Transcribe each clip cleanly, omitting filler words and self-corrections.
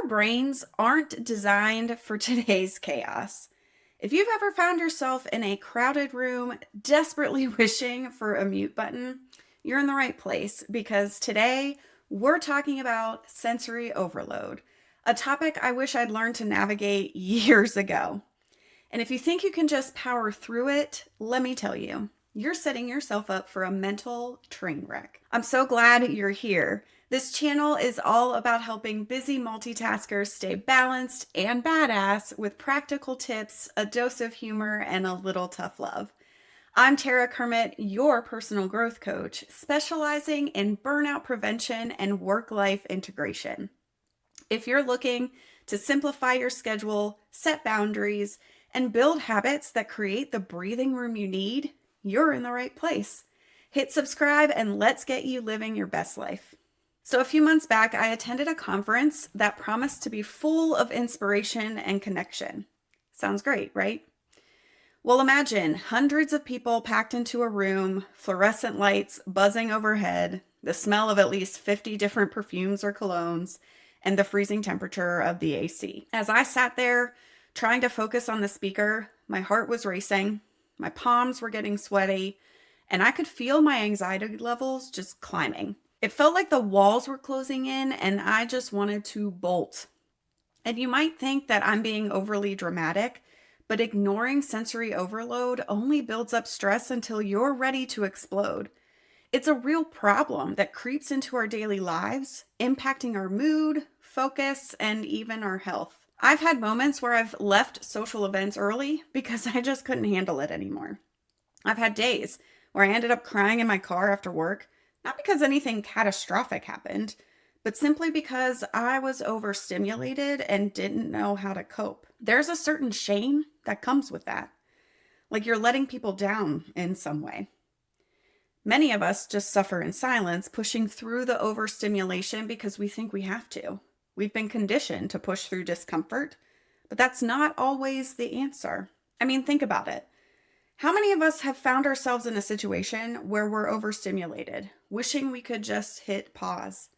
Our brains aren't designed for today's chaos. If you've ever found yourself in a crowded room desperately wishing for a mute button, you're in the right place because today we're talking about sensory overload, a topic I wish I'd learned to navigate years ago. And if you think you can just power through it, let me tell you, you're setting yourself up for a mental train wreck. I'm so glad you're here. This channel is all about helping busy multitaskers stay balanced and badass with practical tips, a dose of humor, and a little tough love. I'm Tara Kermiet, your personal growth coach, specializing in burnout prevention and work-life integration. If you're looking to simplify your schedule, set boundaries, and build habits that create the breathing room you need, you're in the right place. Hit subscribe and let's get you living your best life. So a few months back, I attended a conference that promised to be full of inspiration and connection. Sounds great, right? Well, imagine hundreds of people packed into a room, fluorescent lights buzzing overhead, the smell of at least 50 different perfumes or colognes, and the freezing temperature of the AC. As I sat there trying to focus on the speaker, my heart was racing, my palms were getting sweaty, and I could feel my anxiety levels just climbing. It felt like the walls were closing in and I just wanted to bolt. And you might think that I'm being overly dramatic, but ignoring sensory overload only builds up stress until you're ready to explode. It's a real problem that creeps into our daily lives, impacting our mood, focus, and even our health. I've had moments where I've left social events early because I just couldn't handle it anymore. I've had days where I ended up crying in my car after work, not because anything catastrophic happened, but simply because I was overstimulated and didn't know how to cope. There's a certain shame that comes with that, like you're letting people down in some way. Many of us just suffer in silence, pushing through the overstimulation because we think we have to. We've been conditioned to push through discomfort, but that's not always the answer. I mean, think about it. How many of us have found ourselves in a situation where we're overstimulated, wishing we could just hit pause?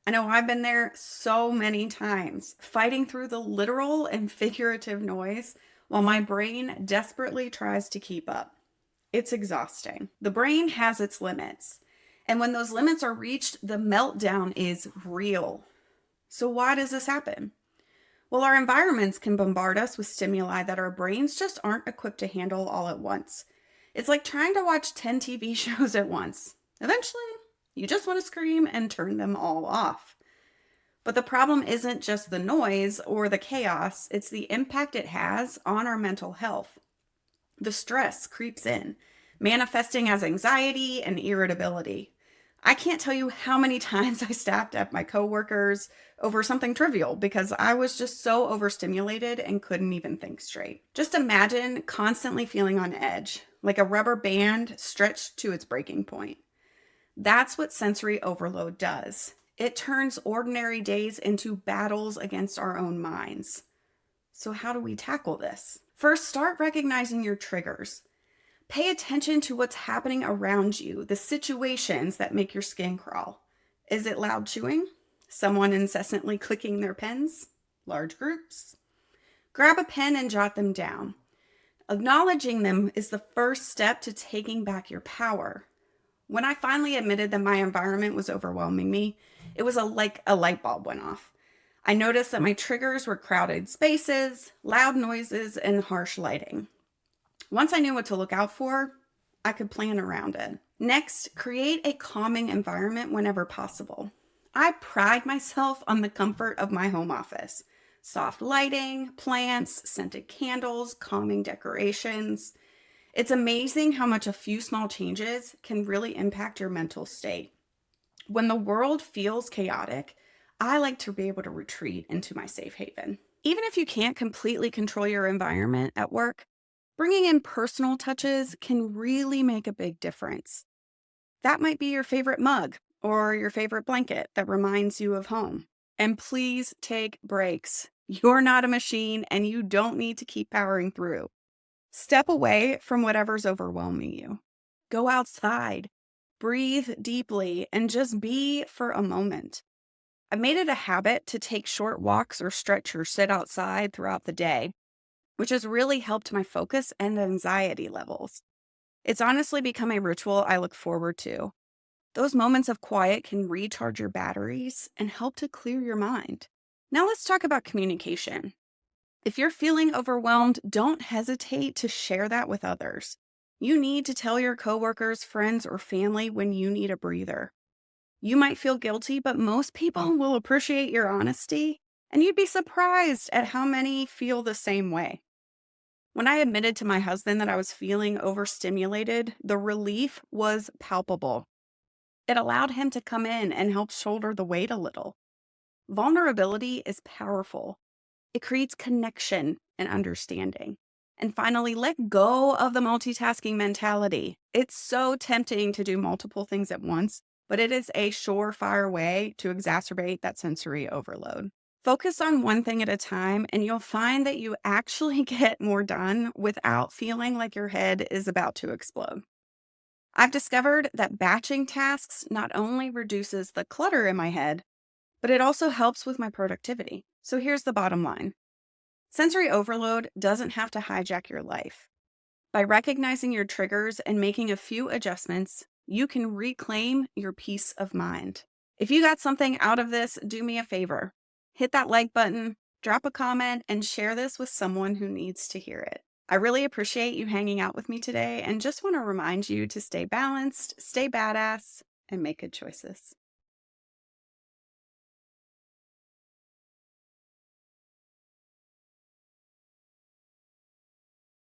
I know I've been there so many times, fighting through the literal and figurative noise while my brain desperately tries to keep up. It's exhausting. The brain has its limits, and when those limits are reached, the meltdown is real. So why does this happen? Well, our environments can bombard us with stimuli that our brains just aren't equipped to handle all at once. It's like trying to watch 10 TV shows at once. Eventually, you just want to scream and turn them all off. But the problem isn't just the noise or the chaos, it's the impact it has on our mental health. The stress creeps in, manifesting as anxiety and irritability. I can't tell you how many times I snapped at my coworkers over something trivial because I was just so overstimulated and couldn't even think straight. Just imagine constantly feeling on edge, like a rubber band stretched to its breaking point. That's what sensory overload does. It turns ordinary days into battles against our own minds. So how do we tackle this? First, start recognizing your triggers. Pay attention to what's happening around you, the situations that make your skin crawl. Is it loud chewing? Someone incessantly clicking their pens? Large groups? Grab a pen and jot them down. Acknowledging them is the first step to taking back your power. When I finally admitted that my environment was overwhelming me, it was like a light bulb went off. I noticed that my triggers were crowded spaces, loud noises, and harsh lighting. Once I knew what to look out for, I could plan around it. Next, create a calming environment whenever possible. I pride myself on the comfort of my home office. Soft lighting, plants, scented candles, calming decorations. It's amazing how much a few small changes can really impact your mental state. When the world feels chaotic, I like to be able to retreat into my safe haven. Even if you can't completely control your environment at work, bringing in personal touches can really make a big difference. That might be your favorite mug or your favorite blanket that reminds you of home. And please take breaks. You're not a machine and you don't need to keep powering through. Step away from whatever's overwhelming you. Go outside, breathe deeply, and just be for a moment. I've made it a habit to take short walks or stretch or sit outside throughout the day, which has really helped my focus and anxiety levels. It's honestly become a ritual I look forward to. Those moments of quiet can recharge your batteries and help to clear your mind. Now let's talk about communication. If you're feeling overwhelmed, don't hesitate to share that with others. You need to tell your coworkers, friends, or family when you need a breather. You might feel guilty, but most people will appreciate your honesty, and you'd be surprised at how many feel the same way. When I admitted to my husband that I was feeling overstimulated, the relief was palpable. It allowed him to come in and help shoulder the weight a little. Vulnerability is powerful. It creates connection and understanding. And finally, let go of the multitasking mentality. It's so tempting to do multiple things at once, but it is a surefire way to exacerbate that sensory overload. Focus on one thing at a time, and you'll find that you actually get more done without feeling like your head is about to explode. I've discovered that batching tasks not only reduces the clutter in my head, but it also helps with my productivity. So here's the bottom line. Sensory overload doesn't have to hijack your life. By recognizing your triggers and making a few adjustments, you can reclaim your peace of mind. If you got something out of this, do me a favor. Hit that like button, drop a comment, and share this with someone who needs to hear it. I really appreciate you hanging out with me today and just want to remind you to stay balanced, stay badass, and make good choices.